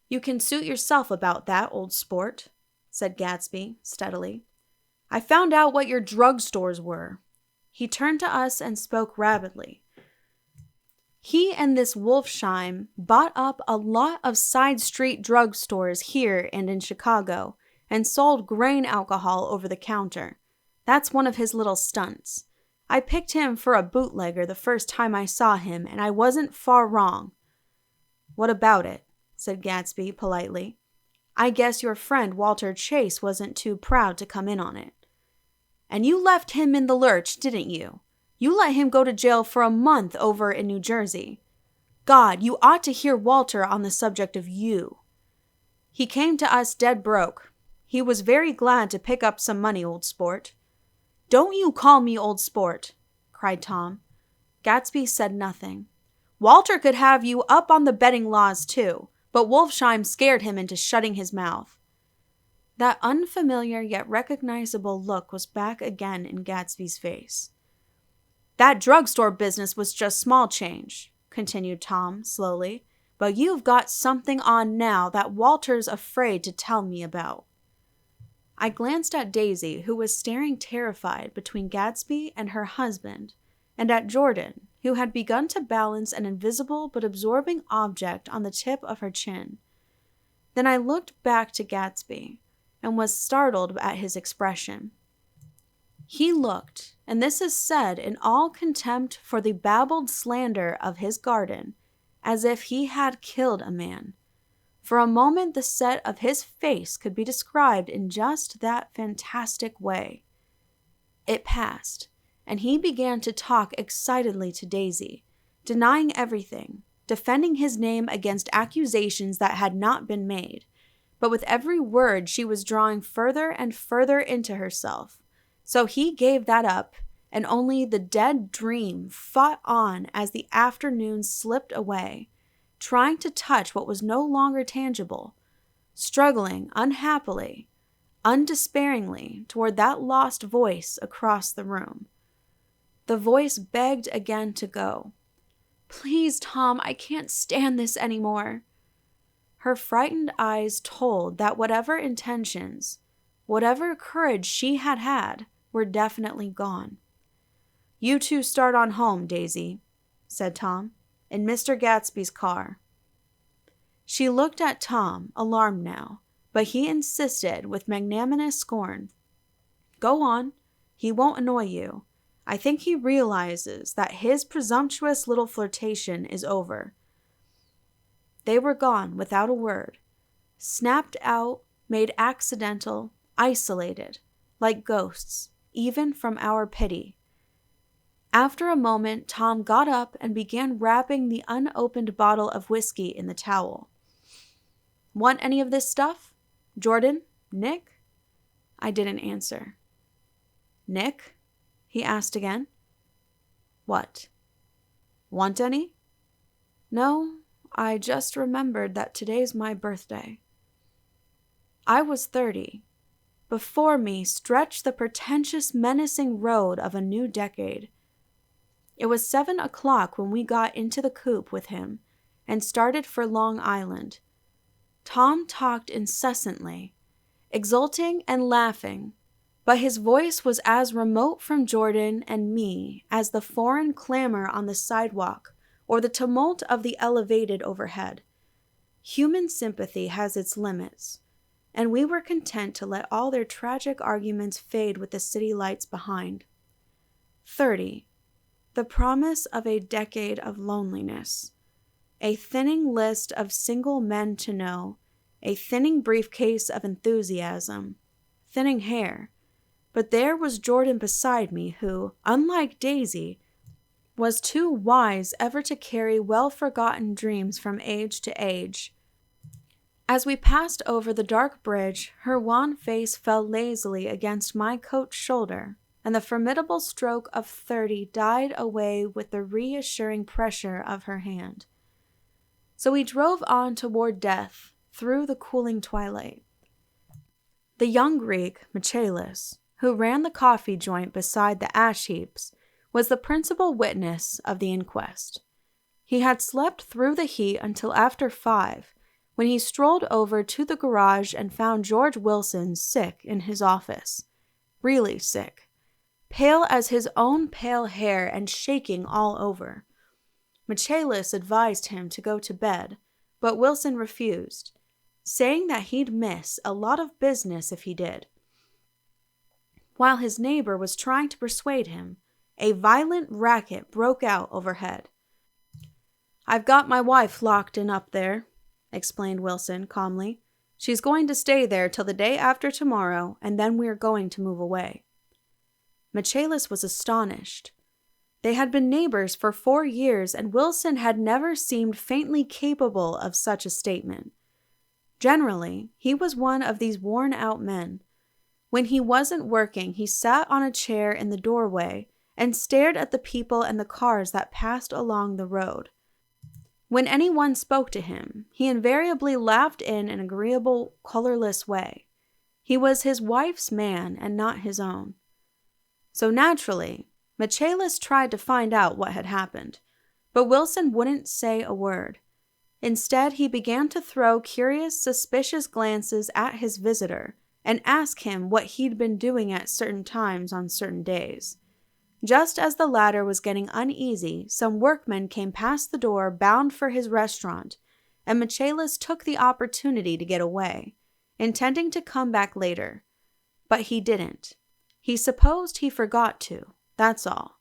"You can suit yourself about that, old sport," said Gatsby steadily. "I found out what your drugstores were." He turned to us and spoke rapidly. "He and this Wolfsheim bought up a lot of side street drugstores here and in Chicago and sold grain alcohol over the counter. That's one of his little stunts. I picked him for a bootlegger the first time I saw him, and I wasn't far wrong. "What about it?" said Gatsby politely. "I guess your friend Walter Chase wasn't too proud to come in on it." "And you left him in the lurch, didn't you? You let him go to jail for a month over in New Jersey. God, you ought to hear Walter on the subject of you. He came to us dead broke. He was very glad to pick up some money, old sport." "Don't you call me old sport," cried Tom. Gatsby said nothing. "Walter could have you up on the betting laws too, but Wolfsheim scared him into shutting his mouth." That unfamiliar yet recognizable look was back again in Gatsby's face. "That drugstore business was just small change," continued Tom slowly, "but you've got something on now that Walter's afraid to tell me about." I glanced at Daisy, who was staring terrified between Gatsby and her husband, and at Jordan, who had begun to balance an invisible but absorbing object on the tip of her chin. Then I looked back to Gatsby, and was startled at his expression. He looked, and this is said in all contempt for the babbled slander of his garden, as if he had killed a man. For a moment the set of his face could be described in just that fantastic way. It passed, and he began to talk excitedly to Daisy, denying everything, defending his name against accusations that had not been made. But with every word she was drawing further and further into herself. So he gave that up, and only the dead dream fought on as the afternoon slipped away, trying to touch what was no longer tangible, struggling unhappily, undespairingly toward that lost voice across the room. The voice begged again to go. "Please, Tom, I can't stand this anymore." Her frightened eyes told that whatever intentions, whatever courage she had had, were definitely gone. "You two start on home, Daisy," said Tom, "in Mr. Gatsby's car." She looked at Tom, alarmed now, but he insisted with magnanimous scorn. "Go on. He won't annoy you. I think he realizes that his presumptuous little flirtation is over." They were gone without a word, snapped out, made accidental, isolated, like ghosts, even from our pity. After a moment, Tom got up and began wrapping the unopened bottle of whiskey in the towel. "Want any of this stuff? Jordan? Nick?" I didn't answer. "Nick?" he asked again. "What? Want any?" "No, I just remembered that today's my birthday." I was 30. Before me stretched the pretentious, menacing road of a new decade. It was 7 o'clock when we got into the coupe with him and started for Long Island. Tom talked incessantly, exulting and laughing, but his voice was as remote from Jordan and me as the foreign clamor on the sidewalk or the tumult of the elevated overhead. Human sympathy has its limits, and we were content to let all their tragic arguments fade with the city lights behind. 30. The promise of a decade of loneliness. A thinning list of single men to know, a thinning briefcase of enthusiasm, thinning hair. But there was Jordan beside me who, unlike Daisy, was too wise ever to carry well-forgotten dreams from age to age. As we passed over the dark bridge, her wan face fell lazily against my coat's shoulder, and the formidable stroke of 30 died away with the reassuring pressure of her hand. So we drove on toward death through the cooling twilight. The young Greek, Michaelis, who ran the coffee joint beside the ash heaps, was the principal witness of the inquest. He had slept through the heat until after 5, when he strolled over to the garage and found George Wilson sick in his office. Really sick. Pale as his own pale hair and shaking all over. Michaelis advised him to go to bed, but Wilson refused, saying that he'd miss a lot of business if he did. While his neighbor was trying to persuade him, a violent racket broke out overhead. "I've got my wife locked in up there," explained Wilson calmly. "She's going to stay there till the day after tomorrow, and then we are going to move away." Michaelis was astonished. They had been neighbors for 4 years, and Wilson had never seemed faintly capable of such a statement. Generally, he was one of these worn-out men. When he wasn't working, he sat on a chair in the doorway and stared at the people and the cars that passed along the road. When anyone spoke to him, he invariably laughed in an agreeable, colorless way. He was his wife's man and not his own. So naturally, Michaelis tried to find out what had happened, but Wilson wouldn't say a word. Instead, he began to throw curious, suspicious glances at his visitor and ask him what he'd been doing at certain times on certain days. Just as the latter was getting uneasy, some workmen came past the door bound for his restaurant, and Michaelis took the opportunity to get away, intending to come back later. But he didn't. He supposed he forgot to, that's all.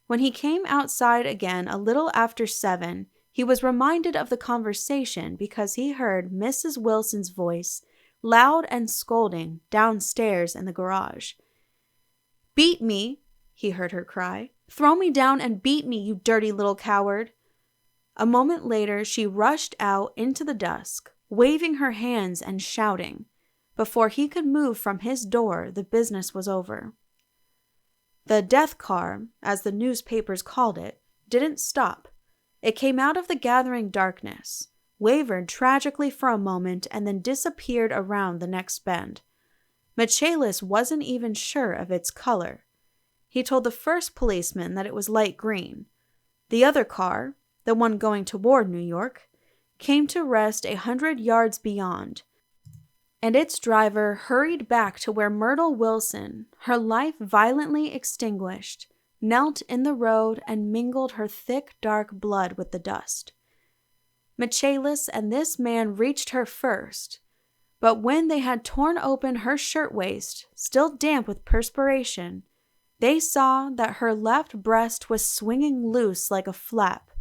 When he came outside again a little after 7, he was reminded of the conversation because he heard Mrs. Wilson's voice, loud and scolding, downstairs in the garage. "Beat me," he heard her cry. "Throw me down and beat me, you dirty little coward." A moment later, she rushed out into the dusk, waving her hands and shouting. Before he could move from his door, the business was over. The death car, as the newspapers called it, didn't stop. It came out of the gathering darkness, wavered tragically for a moment, and then disappeared around the next bend. Michaelis wasn't even sure of its color. He told the first policeman that it was light green. The other car, the one going toward New York, came to rest 100 yards beyond, and its driver hurried back to where Myrtle Wilson, her life violently extinguished, knelt in the road and mingled her thick, dark blood with the dust. Michaelis and this man reached her first, but when they had torn open her shirtwaist, still damp with perspiration, they saw that her left breast was swinging loose like a flap,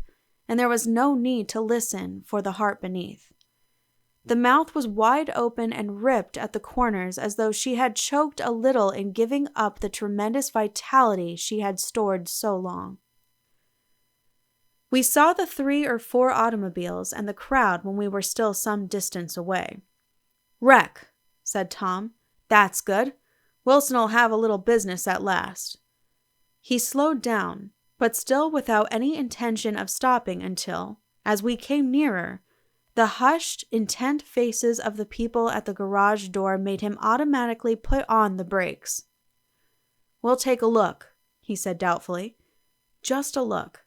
and there was no need to listen for the heart beneath. The mouth was wide open and ripped at the corners as though she had choked a little in giving up the tremendous vitality she had stored so long. We saw the 3 or 4 automobiles and the crowd when we were still some distance away. "Wreck," said Tom. "That's good. Wilson'll have a little business at last." He slowed down, but still without any intention of stopping until, as we came nearer, the hushed, intent faces of the people at the garage door made him automatically put on the brakes. "We'll take a look," he said doubtfully. "Just a look."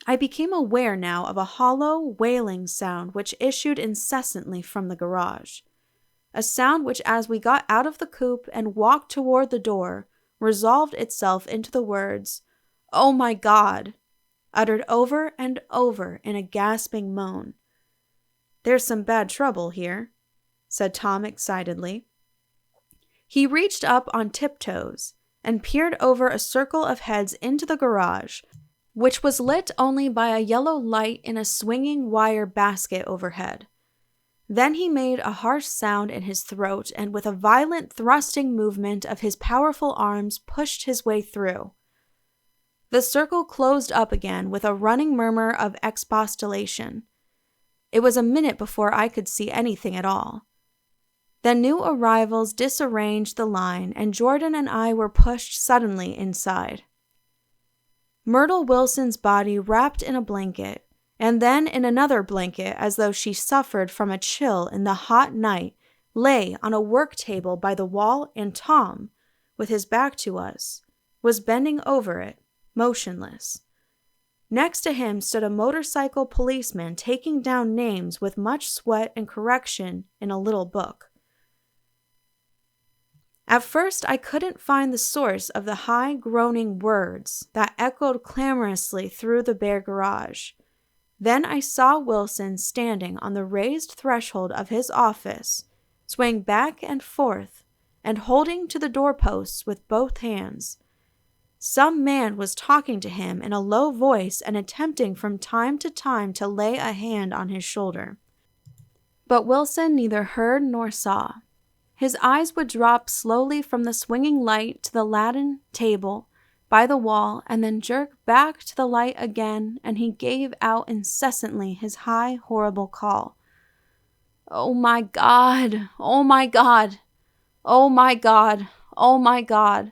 I became aware now of a hollow, wailing sound which issued incessantly from the garage. A sound which, as we got out of the coupe and walked toward the door, resolved itself into the words, "Oh my God!" uttered over and over in a gasping moan. "There's some bad trouble here," said Tom excitedly. He reached up on tiptoes and peered over a circle of heads into the garage, which was lit only by a yellow light in a swinging wire basket overhead. Then he made a harsh sound in his throat and with a violent thrusting movement of his powerful arms pushed his way through. The circle closed up again with a running murmur of expostulation. It was a minute before I could see anything at all. The new arrivals disarranged the line, and Jordan and I were pushed suddenly inside. Myrtle Wilson's body wrapped in a blanket, and then in another blanket as though she suffered from a chill in the hot night, lay on a work table by the wall, and Tom, with his back to us, was bending over it, motionless. Next to him stood a motorcycle policeman taking down names with much sweat and correction in a little book. At first, I couldn't find the source of the high, groaning words that echoed clamorously through the bare garage. Then I saw Wilson standing on the raised threshold of his office, swaying back and forth and holding to the doorposts with both hands. Some man was talking to him in a low voice and attempting from time to time to lay a hand on his shoulder. But Wilson neither heard nor saw. His eyes would drop slowly from the swinging light to the laden table by the wall and then jerk back to the light again, and he gave out incessantly his high, horrible call. "Oh my God! Oh my God! Oh my God! Oh my God!"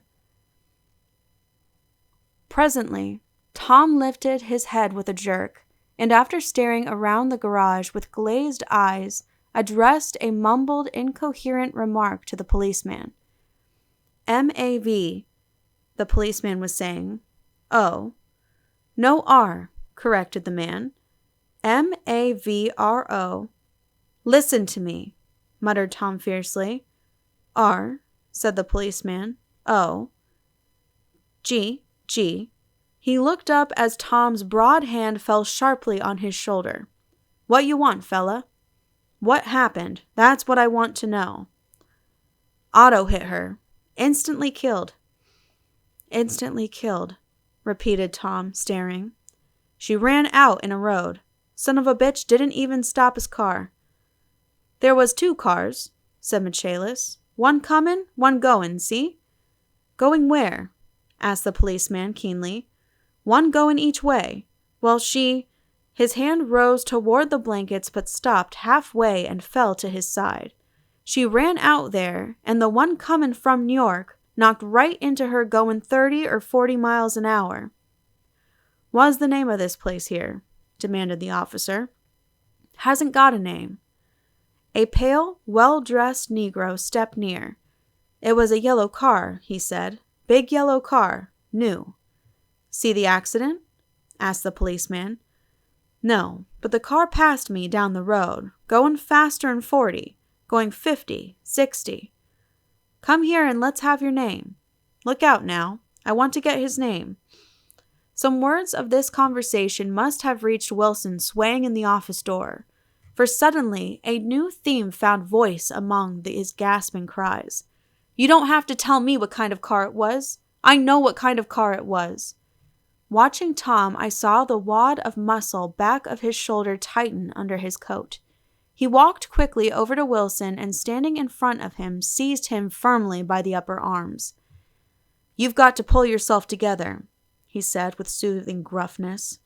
Presently, Tom lifted his head with a jerk, and after staring around the garage with glazed eyes, addressed a mumbled, incoherent remark to the policeman. "M-A-V," the policeman was saying. "O." "No R," corrected the man. "M-A-V-R-O." "Listen to me," muttered Tom fiercely. "R," said the policeman. "O." "G. G." He looked up as Tom's broad hand fell sharply on his shoulder. "What you want, fella?" "What happened? That's what I want to know." "Otto hit her. Instantly killed." "Instantly killed," repeated Tom, staring. "She ran out in a road. Son of a bitch didn't even stop his car." "There was 2 cars," said Michaelis. "One comin', one goin', see?" "Going where?" asked the policeman keenly. "One going each way. Well, she—" His hand rose toward the blankets but stopped halfway and fell to his side. "She ran out there, and the one comin' from New York knocked right into her going 30 or 40 miles an hour." "What's the name of this place here?" demanded the officer. "Hasn't got a name." A pale, well-dressed Negro stepped near. "It was a yellow car," he said. "Big yellow car. New." "See the accident?" asked the policeman. "No, but the car passed me down the road, going faster'n 40, going 50, 60. Come here and let's have your name. Look out now. I want to get his name." Some words of this conversation must have reached Wilson swaying in the office door, for suddenly a new theme found voice among his gasping cries. "You don't have to tell me what kind of car it was. I know what kind of car it was." Watching Tom, I saw the wad of muscle back of his shoulder tighten under his coat. He walked quickly over to Wilson and, standing in front of him, seized him firmly by the upper arms. "You've got to pull yourself together," he said with soothing gruffness.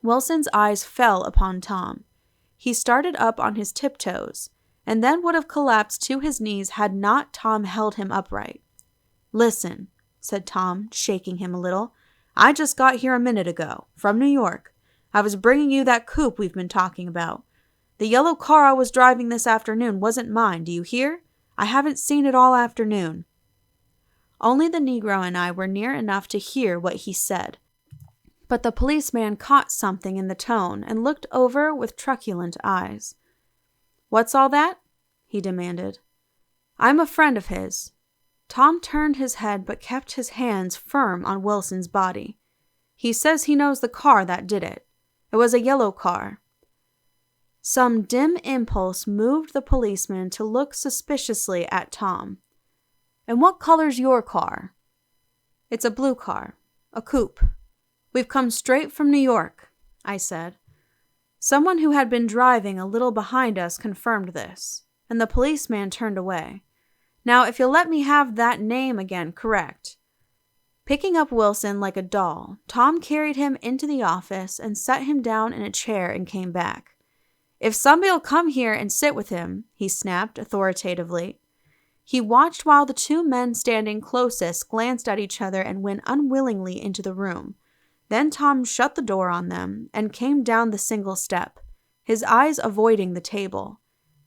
Wilson's eyes fell upon Tom. He started up on his tiptoes, and then would have collapsed to his knees had not Tom held him upright. "Listen," said Tom, shaking him a little. "I just got here a minute ago, from New York. I was bringing you that coupe we've been talking about. The yellow car I was driving this afternoon wasn't mine, do you hear? I haven't seen it all afternoon." Only the Negro and I were near enough to hear what he said. But the policeman caught something in the tone and looked over with truculent eyes. "What's all that?" he demanded. "I'm a friend of his." Tom turned his head but kept his hands firm on Wilson's body. "He says he knows the car that did it. It was a yellow car." Some dim impulse moved the policeman to look suspiciously at Tom. "And what color's your car?" "It's a blue car. A coupe. We've come straight from New York," I said. Someone who had been driving a little behind us confirmed this, and the policeman turned away. "Now, if you'll let me have that name again correct." Picking up Wilson like a doll, Tom carried him into the office and set him down in a chair and came back. "If somebody'll come here and sit with him," he snapped authoritatively. He watched while the 2 men standing closest glanced at each other and went unwillingly into the room. Then Tom shut the door on them and came down the single step, his eyes avoiding the table.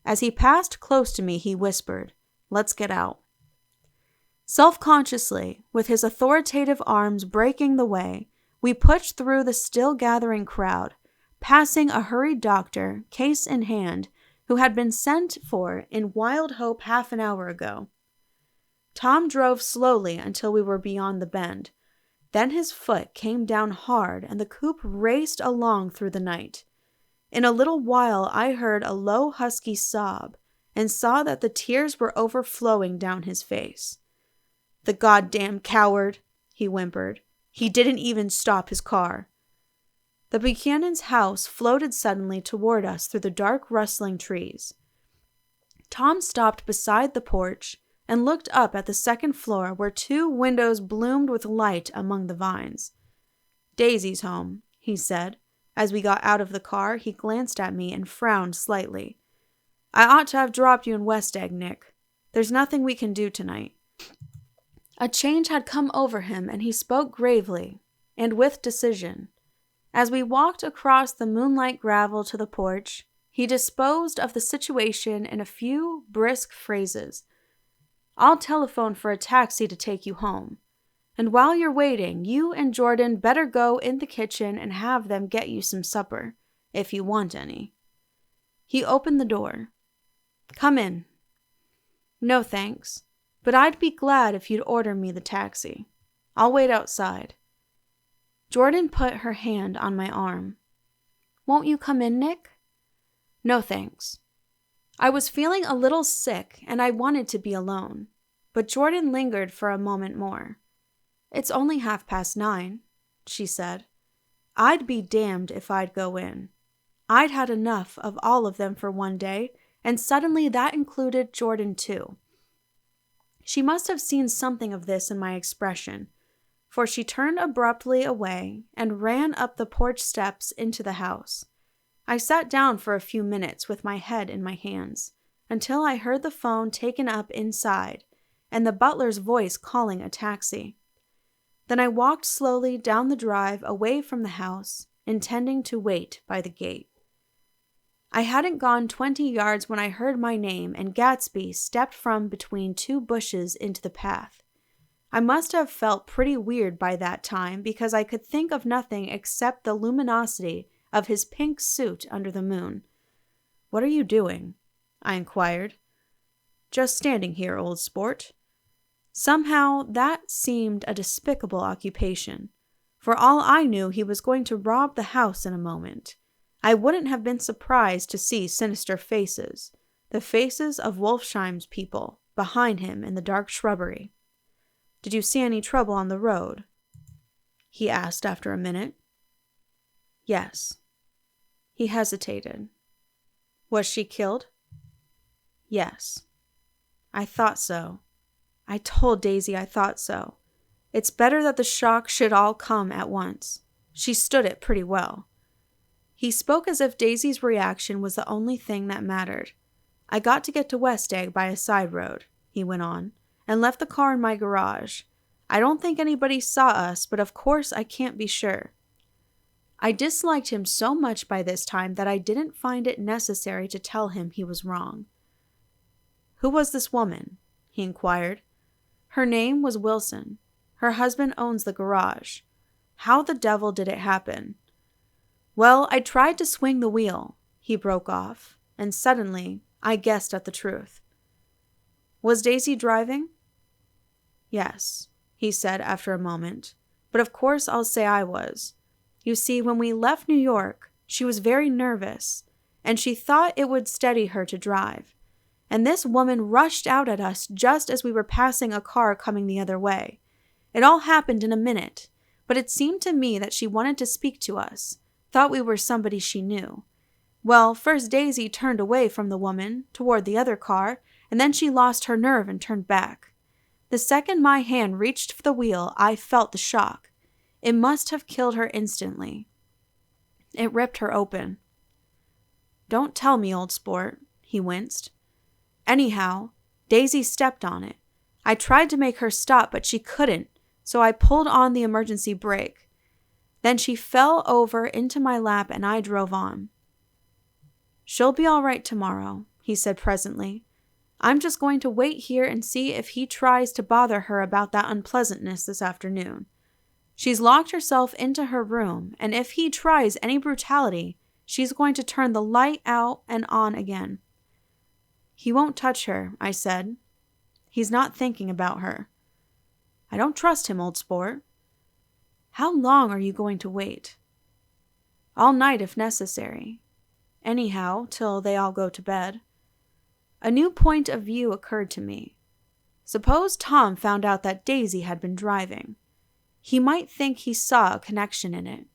As he passed close to me, he whispered, "Let's get out." Self-consciously, with his authoritative arms breaking the way, we pushed through the still-gathering crowd, passing a hurried doctor, case in hand, who had been sent for in wild hope half an hour ago. Tom drove slowly until we were beyond the bend. Then his foot came down hard and the coupe raced along through the night. In a little while I heard a low husky sob and saw that the tears were overflowing down his face. "The goddamn coward," he he whimpered. He didn't even stop his car. The Buchanans' house floated suddenly toward us through the dark, rustling trees. Tom stopped beside the porch and looked up at the second floor where 2 windows bloomed with light among the vines. "Daisy's home," he said. As we got out of the car, he glanced at me and frowned slightly. "I ought to have dropped you in West Egg, Nick. There's nothing we can do tonight." A change had come over him, and he spoke gravely and with decision. As we walked across the moonlight gravel to the porch, he disposed of the situation in a few brisk phrases. "I'll telephone for a taxi to take you home. And while you're waiting, you and Jordan better go in the kitchen and have them get you some supper, if you want any." He opened the door. "Come in." "No, thanks. But I'd be glad if you'd order me the taxi. I'll wait outside." Jordan put her hand on my arm. "Won't you come in, Nick?" "No, thanks." I was feeling a little sick, and I wanted to be alone. But Jordan lingered for a moment more. "It's only 9:30, she said. I'd be damned if I'd go in. I'd had enough of all of them for one day, and suddenly that included Jordan too. She must have seen something of this in my expression, for she turned abruptly away and ran up the porch steps into the house. I sat down for a few minutes with my head in my hands, until I heard the phone taken up inside and the butler's voice calling a taxi. Then I walked slowly down the drive away from the house, intending to wait by the gate. I hadn't gone 20 yards when I heard my name, and Gatsby stepped from between 2 bushes into the path. I must have felt pretty weird by that time because I could think of nothing except the luminosity of his pink suit under the moon. "What are you doing?" I inquired. "Just standing here, old sport." Somehow that seemed a despicable occupation. For all I knew, he was going to rob the house in a moment. I wouldn't have been surprised to see sinister faces, the faces of Wolfsheim's people, behind him in the dark shrubbery. "Did you see any trouble on the road?" he asked after a minute. "Yes." He hesitated. "Was she killed?" "Yes." "I thought so. I told Daisy I thought so. It's better that the shock should all come at once. She stood it pretty well." He spoke as if Daisy's reaction was the only thing that mattered. "I got to get to West Egg by a side road," he went on, "and left the car in my garage. I don't think anybody saw us, but of course I can't be sure." I disliked him so much by this time that I didn't find it necessary to tell him he was wrong. "Who was this woman?" he inquired. "Her name was Wilson. Her husband owns the garage. How the devil did it happen?" "Well, I tried to swing the wheel," he broke off, and suddenly I guessed at the truth. "Was Daisy driving?" "Yes," he said after a moment, "but of course I'll say I was. You see, when we left New York, she was very nervous, and she thought it would steady her to drive. And this woman rushed out at us just as we were passing a car coming the other way. It all happened in a minute, but it seemed to me that she wanted to speak to us, thought we were somebody she knew. Well, first Daisy turned away from the woman, toward the other car, and then she lost her nerve and turned back. The second my hand reached for the wheel, I felt the shock. It must have killed her instantly. It ripped her open." "Don't tell me, old sport," he winced. "Anyhow, Daisy stepped on it. I tried to make her stop, but she couldn't, so I pulled on the emergency brake. Then she fell over into my lap and I drove on." "She'll be all right tomorrow," he said presently. "I'm just going to wait here and see if he tries to bother her about that unpleasantness this afternoon. She's locked herself into her room, and if he tries any brutality, she's going to turn the light out and on again." "He won't touch her," I said. "He's not thinking about her." "I don't trust him, old sport." "How long are you going to wait?" "All night if necessary. Anyhow, till they all go to bed." A new point of view occurred to me. Suppose Tom found out that Daisy had been driving. He might think he saw a connection in it.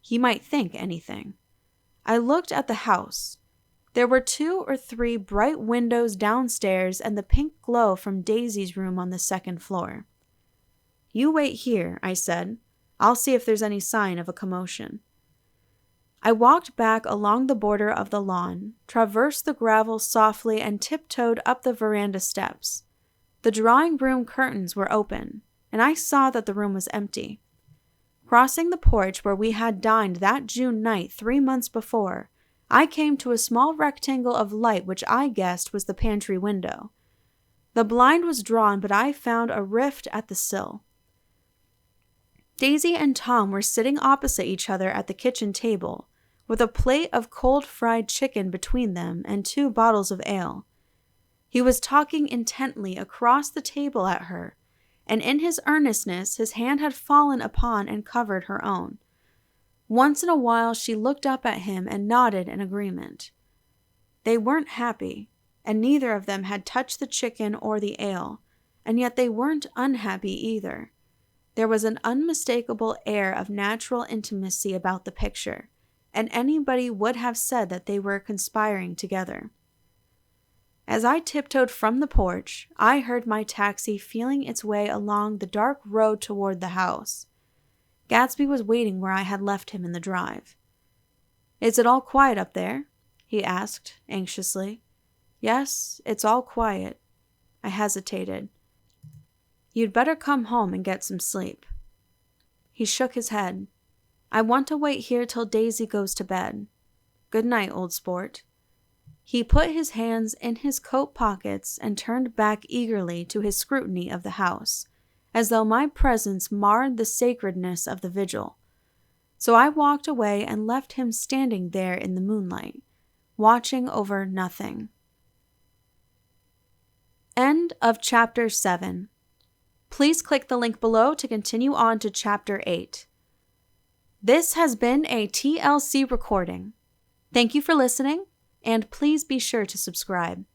He might think anything. I looked at the house. There were 2 or 3 bright windows downstairs and the pink glow from Daisy's room on the 2nd floor. "You wait here," I said. "I'll see if there's any sign of a commotion." I walked back along the border of the lawn, traversed the gravel softly, and tiptoed up the veranda steps. The drawing room curtains were open, and I saw that the room was empty. Crossing the porch where we had dined that June night 3 months before, I came to a small rectangle of light which I guessed was the pantry window. The blind was drawn, but I found a rift at the sill. Daisy and Tom were sitting opposite each other at the kitchen table, with a plate of cold fried chicken between them and 2 bottles of ale. He was talking intently across the table at her, and in his earnestness his hand had fallen upon and covered her own. Once in a while she looked up at him and nodded in agreement. They weren't happy, and neither of them had touched the chicken or the ale, and yet they weren't unhappy either. There was an unmistakable air of natural intimacy about the picture, and anybody would have said that they were conspiring together. As I tiptoed from the porch, I heard my taxi feeling its way along the dark road toward the house. Gatsby was waiting where I had left him in the drive. "Is it all quiet up there?" he asked, anxiously. "Yes, it's all quiet." I hesitated. "You'd better come home and get some sleep." He shook his head. "I want to wait here till Daisy goes to bed. Good night, old sport." He put his hands in his coat pockets and turned back eagerly to his scrutiny of the house, as though my presence marred the sacredness of the vigil. So I walked away and left him standing there in the moonlight, watching over nothing. End of Chapter 7. Please click the link below to continue on to Chapter 8. This has been a TLC recording. Thank you for listening, and please be sure to subscribe.